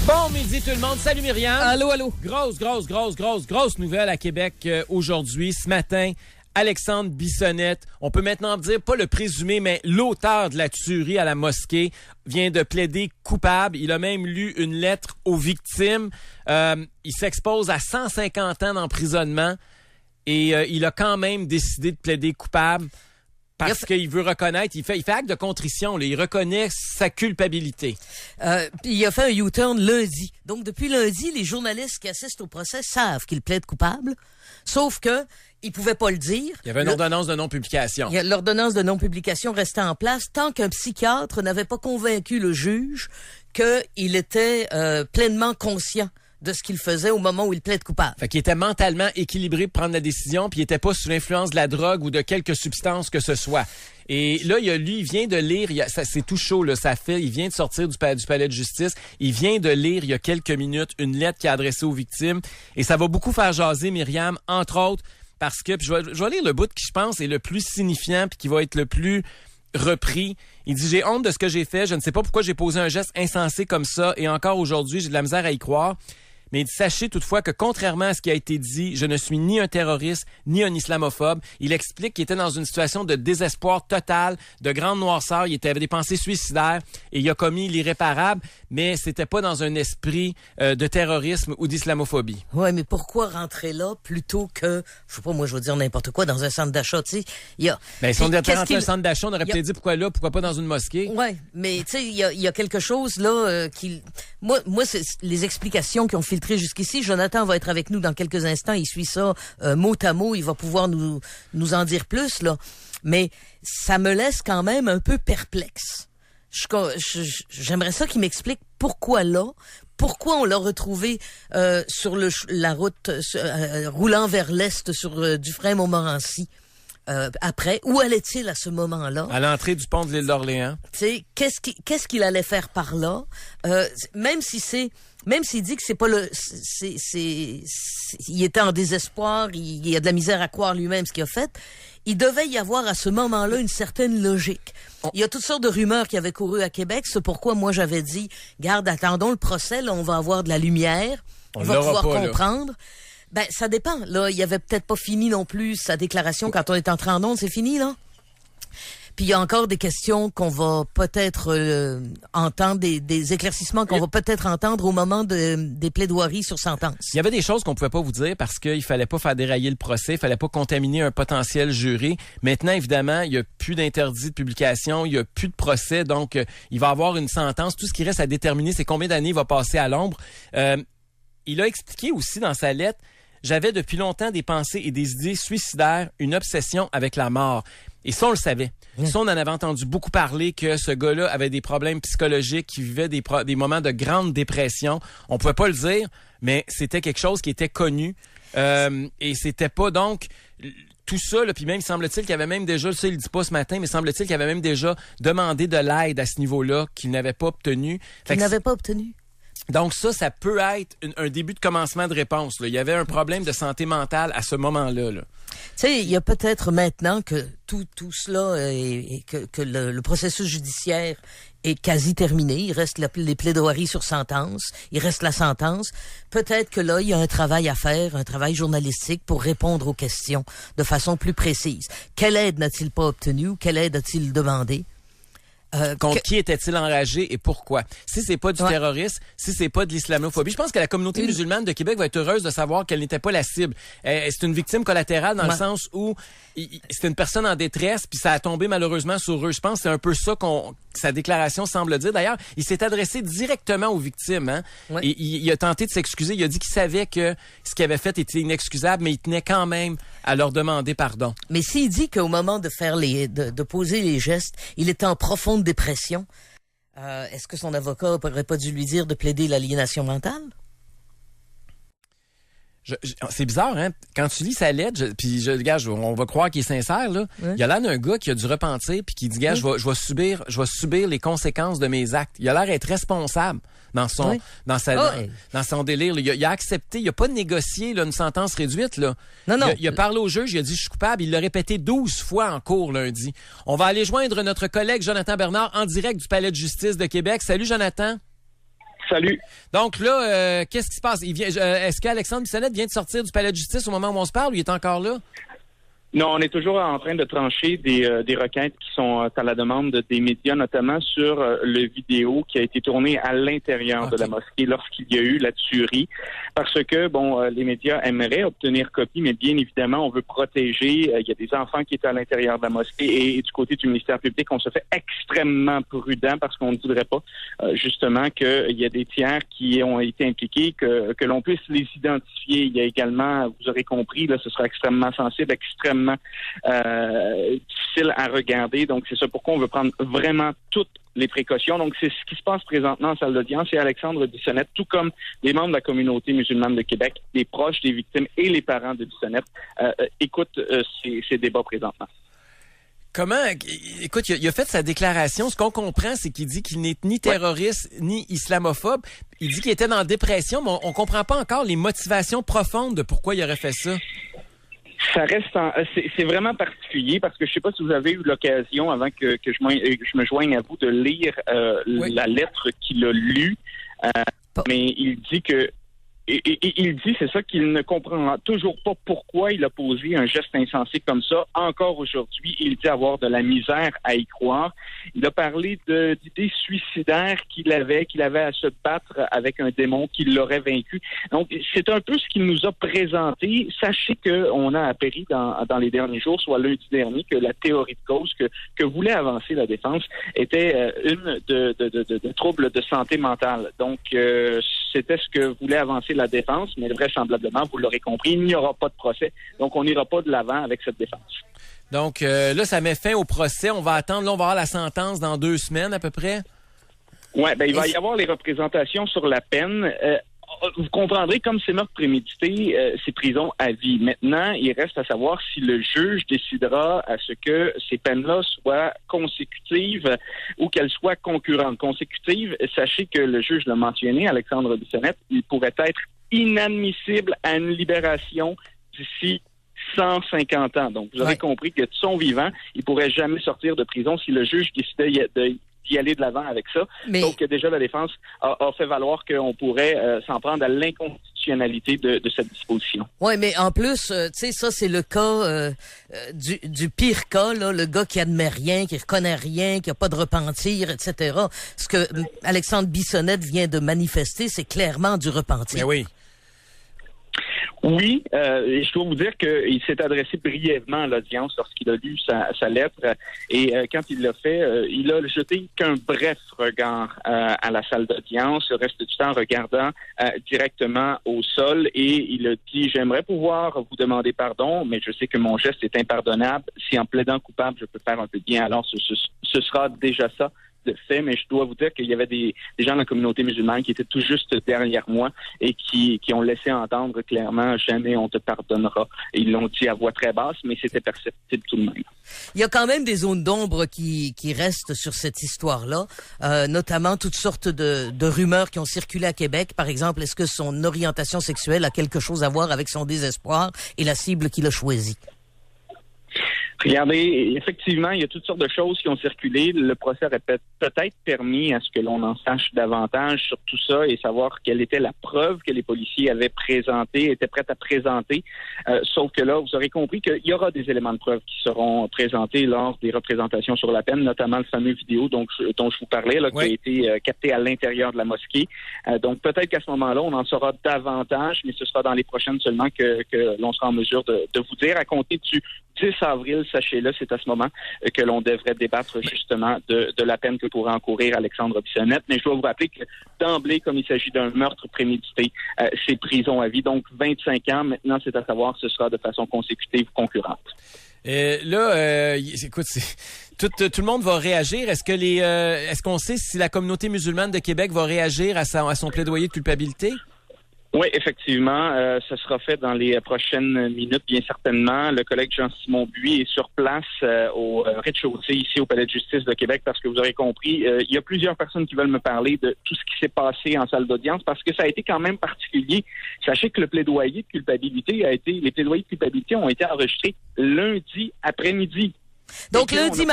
Bon midi tout le monde. Salut Myriam. Allô, allô. Grosse nouvelle à Québec aujourd'hui, ce matin. Alexandre Bissonnette, on peut maintenant dire, pas le présumé, mais l'auteur de la tuerie à la mosquée, vient de plaider coupable. Il a même lu une lettre aux victimes. Il s'expose à 150 ans d'emprisonnement et il a quand même décidé de plaider coupable parce qu'il veut reconnaître, il fait acte de contrition, là, il reconnaît sa culpabilité. Il a fait un U-turn lundi. Donc, depuis lundi, les journalistes qui assistent au procès savent qu'il plaide coupable, sauf que il pouvait pas le dire. Il y avait une ordonnance de non-publication. L'ordonnance de non-publication restait en place tant qu'un psychiatre n'avait pas convaincu le juge qu'il était pleinement conscient de ce qu'il faisait au moment où il plaide coupable. Fait qu'il était mentalement équilibré pour prendre la décision, puis il était pas sous l'influence de la drogue ou de quelque substance que ce soit. Et là, il vient de lire, c'est tout chaud, là, il vient de sortir du palais de justice, il vient de lire il y a quelques minutes une lettre qui est adressée aux victimes, et ça va beaucoup faire jaser Myriam, entre autres, parce que, puis je vais lire le bout qui, je pense, est le plus signifiant, puis qui va être le plus repris. Il dit « J'ai honte de ce que j'ai fait, je ne sais pas pourquoi j'ai posé un geste insensé comme ça, et encore aujourd'hui, j'ai de la misère à y croire. » Mais il dit, sachez toutefois que contrairement à ce qui a été dit, je ne suis ni un terroriste, ni un islamophobe. Il explique qu'il était dans une situation de désespoir total, de grande noirceur. Il avait des pensées suicidaires et il a commis l'irréparable, mais c'était pas dans un esprit de terrorisme ou d'islamophobie. Ouais, mais pourquoi rentrer là plutôt que, je sais pas, moi je veux dire n'importe quoi, dans un centre d'achat, tu sais. Si on était rentré dans un centre d'achat, on aurait peut-être dit pourquoi là, pourquoi pas dans une mosquée. Ouais, mais tu sais, il y a quelque chose là qui, moi c'est les explications qui ont filtré jusqu'ici. Jonathan va être avec nous dans quelques instants. Il suit ça mot à mot. Il va pouvoir nous en dire plus là. Mais ça me laisse quand même un peu perplexe. J'aimerais ça qu'il m'explique pourquoi là. Pourquoi on l'a retrouvé sur la route roulant vers l'est sur Dufresne-Montmorency. Après, où allait-il à ce moment-là? À l'entrée du pont de l'île d'Orléans. Tu sais, qu'est-ce qu'il allait faire par là? Même s'il dit que c'est pas il était en désespoir, il a de la misère à croire lui-même ce qu'il a fait. Il devait y avoir à ce moment-là une certaine logique. Il y a toutes sortes de rumeurs qui avaient couru à Québec. C'est pourquoi moi j'avais dit, garde, attendons le procès, là, on va avoir de la lumière, on va pouvoir comprendre. Là. Ben, ça dépend. Là, il avait peut-être pas fini non plus sa déclaration quand on est entré en onde, c'est fini, là. Puis il y a encore des questions qu'on va peut-être entendre, des éclaircissements qu'on va peut-être entendre au moment des plaidoiries sur sentence. Il y avait des choses qu'on pouvait pas vous dire parce qu'il fallait pas faire dérailler le procès, il fallait pas contaminer un potentiel jury. Maintenant, évidemment, il y a plus d'interdit de publication, il y a plus de procès, donc il va y avoir une sentence. Tout ce qui reste à déterminer, c'est combien d'années il va passer à l'ombre. Il a expliqué aussi dans sa lettre, j'avais depuis longtemps des pensées et des idées suicidaires, une obsession avec la mort. Et ça, on le savait. Ça, on en avait entendu beaucoup parler que ce gars-là avait des problèmes psychologiques, qu'il vivait des moments de grande dépression. On pouvait pas le dire, mais c'était quelque chose qui était connu. Et c'était pas donc tout ça, là, puis même semble-t-il qu'il avait même déjà, ça il le dit pas ce matin, mais semble-t-il qu'il avait même déjà demandé de l'aide à ce niveau-là qu'il n'avait pas obtenu. Donc ça peut être un début de commencement de réponse. Là. Il y avait un problème de santé mentale à ce moment-là. Là. Tu sais, il y a peut-être maintenant que tout cela et que le processus judiciaire est quasi terminé. Il reste les plaidoiries sur sentence. Il reste la sentence. Peut-être que là, il y a un travail à faire, un travail journalistique pour répondre aux questions de façon plus précise. Quelle aide n'a-t-il pas obtenue? Quelle aide a-t-il demandé? Contre qui était-il enragé et pourquoi? Si c'est pas du terrorisme, si c'est pas de l'islamophobie, je pense que la communauté musulmane de Québec va être heureuse de savoir qu'elle n'était pas la cible. C'est une victime collatérale dans le sens où c'était une personne en détresse puis ça a tombé malheureusement sur eux. Je pense que c'est un peu ça sa déclaration semble dire. D'ailleurs, il s'est adressé directement aux victimes. Hein? Et il a tenté de s'excuser. Il a dit qu'il savait que ce qu'il avait fait était inexcusable, mais il tenait quand même à leur demander pardon. Mais s'il dit qu'au moment de faire de poser les gestes, il était en profonde dépression, est-ce que son avocat n'aurait pas dû lui dire de plaider l'aliénation mentale? C'est bizarre, hein? Quand tu lis sa lettre, on va croire qu'il est sincère, là. Il a l'air d'un gars qui a du repentir puis qui dit, gars, je vais subir les conséquences de mes actes. Il a l'air d'être responsable dans son délire. Il a accepté, il a pas négocié là, une sentence réduite, là. Non. Il a parlé au juge, il a dit, je suis coupable. Il l'a répété 12 fois en cours lundi. On va aller joindre notre collègue Jonathan Bernard en direct du Palais de justice de Québec. Salut, Jonathan. Salut. Donc là, qu'est-ce qui se passe? Est-ce qu'Alexandre Bissonnette vient de sortir du palais de justice au moment où on se parle ou il est encore là? Non, on est toujours en train de trancher des requêtes qui sont à la demande des médias, notamment sur le vidéo qui a été tourné à l'intérieur de la mosquée lorsqu'il y a eu la tuerie. Parce que, les médias aimeraient obtenir copie, mais bien évidemment, on veut protéger. Il y a des enfants qui étaient à l'intérieur de la mosquée et du côté du ministère public, on se fait extrêmement prudent parce qu'on ne voudrait pas, justement, qu'il y a des tiers qui ont été impliqués, que l'on puisse les identifier. Il y a également, vous aurez compris, là, ce sera extrêmement sensible, extrêmement difficile à regarder. Donc, c'est ça pourquoi on veut prendre vraiment toutes les précautions. Donc, c'est ce qui se passe présentement en salle d'audience. Et Alexandre Bissonnette, tout comme les membres de la communauté musulmane de Québec, les proches des victimes et les parents de Bissonnette, écoutent ces débats présentement. Comment? Écoute, il a fait sa déclaration. Ce qu'on comprend, c'est qu'il dit qu'il n'est ni terroriste ni islamophobe. Il dit qu'il était dans la dépression, mais on comprend pas encore les motivations profondes de pourquoi il aurait fait ça. Ça reste c'est vraiment particulier parce que je sais pas si vous avez eu l'occasion avant que je me joigne à vous de lire la lettre qu'il a lue, mais il dit que il dit, c'est ça, qu'il ne comprend toujours pas pourquoi il a posé un geste insensé comme ça. Encore aujourd'hui, il dit avoir de la misère à y croire. Il a parlé d'idées suicidaires qu'il avait à se battre avec un démon qui l'aurait vaincu. Donc, c'est un peu ce qu'il nous a présenté. Sachez qu'on a appris dans les derniers jours, soit lundi dernier, que la théorie de cause que voulait avancer la défense était une de troubles de santé mentale. Donc, c'était ce que voulait avancer la défense, mais vraisemblablement, vous l'aurez compris, il n'y aura pas de procès. Donc, on n'ira pas de l'avant avec cette défense. Donc, là, ça met fin au procès. On va attendre, là, on va avoir la sentence dans 2 semaines à peu près. Oui, il va y avoir les représentations sur la peine. Vous comprendrez, comme c'est meurtre prémédité, c'est prison à vie. Maintenant, il reste à savoir si le juge décidera à ce que ces peines-là soient consécutives ou qu'elles soient concurrentes. Consécutives, sachez que le juge l'a mentionné, Alexandre Bissonnette, il pourrait être inadmissible à une libération d'ici 150 ans. Donc, vous avez compris que de son vivant, il pourrait jamais sortir de prison si le juge décidait d'y aller de l'avant avec ça. Mais... Donc, déjà, la défense a fait valoir qu'on pourrait s'en prendre à l'inconstitutionnalité de cette disposition. Oui, mais en plus, tu sais, ça, c'est le cas du pire cas, là, le gars qui admet rien, qui reconnaît rien, qui a pas de repentir, etc. Ce que Alexandre Bissonnette vient de manifester, c'est clairement du repentir. Mais oui. Oui, et je dois vous dire qu'il s'est adressé brièvement à l'audience lorsqu'il a lu sa lettre et quand il l'a fait, il a jeté qu'un bref regard à la salle d'audience, le reste du temps regardant directement au sol et il a dit « J'aimerais pouvoir vous demander pardon, mais je sais que mon geste est impardonnable. Si en plaidant coupable, je peux faire un peu de bien, alors ce sera déjà ça. » de fait, mais je dois vous dire qu'il y avait des gens de la communauté musulmane qui étaient tout juste derrière moi et qui ont laissé entendre clairement « Jamais on te pardonnera ». Et ils l'ont dit à voix très basse, mais c'était perceptible tout de même. Il y a quand même des zones d'ombre qui restent sur cette histoire-là, notamment toutes sortes de rumeurs qui ont circulé à Québec. Par exemple, est-ce que son orientation sexuelle a quelque chose à voir avec son désespoir et la cible qu'il a choisie? Regardez, effectivement, il y a toutes sortes de choses qui ont circulé. Le procès aurait peut-être permis à ce que l'on en sache davantage sur tout ça et savoir quelle était la preuve que les policiers avaient présentée, étaient prêts à présenter. Sauf que là, vous aurez compris qu'il y aura des éléments de preuve qui seront présentés lors des représentations sur la peine, notamment le fameux vidéo dont je vous parlais, là, qui a été capté à l'intérieur de la mosquée. Donc peut-être qu'à ce moment-là, on en saura davantage, mais ce sera dans les prochaines seulement que l'on sera en mesure de vous dire. À compter du 10 avril, sachez-le, c'est à ce moment que l'on devrait débattre justement de la peine que pourrait encourir Alexandre Bissonnette. Mais je dois vous rappeler que d'emblée, comme il s'agit d'un meurtre prémédité, c'est prison à vie. Donc 25 ans, maintenant, c'est à savoir ce sera de façon consécutive concurrente. Écoute, tout le monde va réagir. Est-ce qu'on sait si la communauté musulmane de Québec va réagir à son plaidoyer de culpabilité? Oui, effectivement, ça sera fait dans les prochaines minutes, bien certainement. Le collègue Jean-Simon Buis est sur place au rez-de-chaussée ici au Palais de justice de Québec parce que vous aurez compris, il y a plusieurs personnes qui veulent me parler de tout ce qui s'est passé en salle d'audience parce que ça a été quand même particulier. Sachez que les plaidoyers de culpabilité ont été enregistrés lundi après-midi. Donc lundi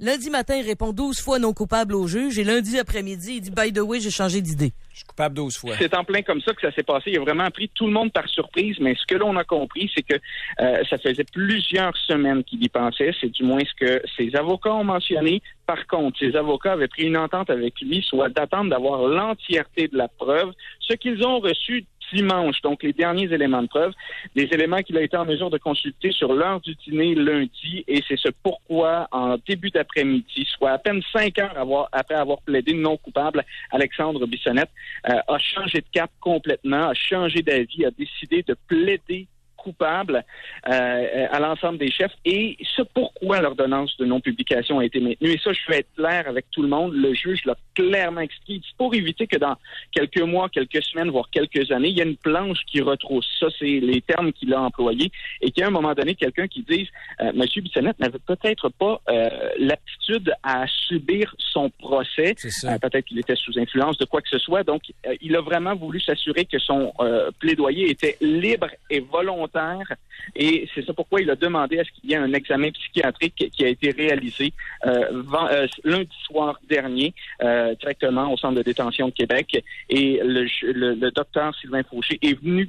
Lundi matin, il répond 12 fois non coupable au juge. Et lundi après-midi, il dit, by the way, j'ai changé d'idée. Je suis coupable 12 fois. C'est en plein comme ça que ça s'est passé. Il a vraiment pris tout le monde par surprise, mais ce que l'on a compris, c'est que ça faisait plusieurs semaines qu'il y pensait. C'est du moins ce que ses avocats ont mentionné. Par contre, ses avocats avaient pris une entente avec lui, soit d'attendre d'avoir l'entièreté de la preuve, ce qu'ils ont reçu dimanche, donc les derniers éléments de preuve, des éléments qu'il a été en mesure de consulter sur l'heure du dîner lundi, et c'est ce pourquoi, en début d'après-midi, soit à peine 5 heures après avoir plaidé non coupable, Alexandre Bissonnette a changé de cap complètement, a changé d'avis, a décidé de plaider coupable à l'ensemble des chefs, et ce pourquoi l'ordonnance de non-publication a été maintenue. Et ça, je veux être clair avec tout le monde, le juge l'a clairement expliqué. C'est pour éviter que dans quelques mois, quelques semaines, voire quelques années, il y a une planche qui retrousse. Ça, c'est les termes qu'il a employés, et qu'il y a un moment donné quelqu'un qui dise M. Bissonnette n'avait peut-être pas l'aptitude à subir son procès. Peut-être qu'il était sous influence de quoi que ce soit. Donc, il a vraiment voulu s'assurer que son plaidoyer était libre et volontaire. Et c'est ça pourquoi il a demandé à ce qu'il y ait un examen psychiatrique qui a été réalisé lundi soir dernier, directement au centre de détention de Québec. Et le docteur Sylvain Fauché est venu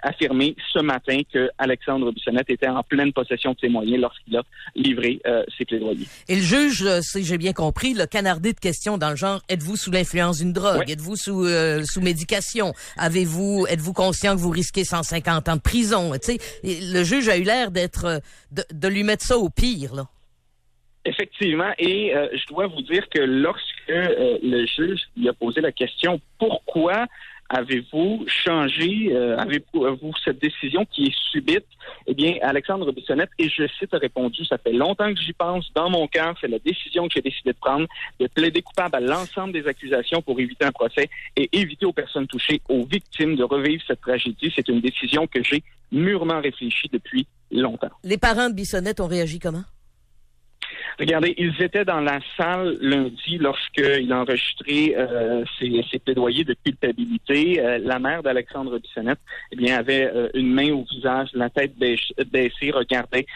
affirmer ce matin que Alexandre Bissonnette était en pleine possession de ses moyens lorsqu'il a livré ses plaidoyers. Et le juge, si j'ai bien compris, le canardé de questions dans le genre, êtes-vous sous l'influence d'une drogue? Oui. Êtes-vous sous médication? Êtes-vous conscient que vous risquez 150 ans de prison? Tu sais, le juge a eu l'air de lui mettre ça au pire, là. Effectivement, et je dois vous dire que lorsque le juge lui a posé la question « Pourquoi avez-vous changé, avez-vous cette décision qui est subite? » Eh bien, Alexandre Bissonnette, et je cite, a répondu « Ça fait longtemps que j'y pense. Dans mon cœur, c'est la décision que j'ai décidé de prendre, de plaider coupable à l'ensemble des accusations pour éviter un procès et éviter aux personnes touchées, aux victimes, de revivre cette tragédie. C'est une décision que j'ai mûrement réfléchie depuis longtemps. » Les parents de Bissonnette ont réagi comment? Regardez, ils étaient dans la salle lundi lorsqu'il a enregistré ses plaidoyers de culpabilité. La mère d'Alexandre Bissonnette, eh bien, avait une main au visage, la tête baissée, regardait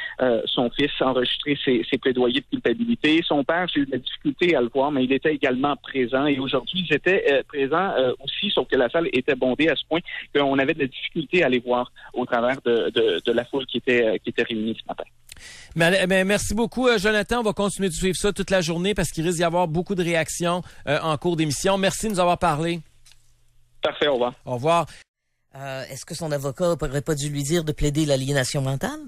son fils enregistrer ses plaidoyers de culpabilité. Son père, j'ai eu de la difficulté à le voir, mais il était également présent. Et aujourd'hui, ils étaient présents aussi, sauf que la salle était bondée à ce point qu'on avait de la difficulté à les voir au travers de la foule qui était réunie ce matin. Mais merci beaucoup, Jonathan. On va continuer de suivre ça toute la journée parce qu'il risque d'y avoir beaucoup de réactions en cours d'émission. Merci de nous avoir parlé. Parfait, au revoir. Au revoir. Est-ce que son avocat n'aurait pas dû lui dire de plaider l'aliénation mentale?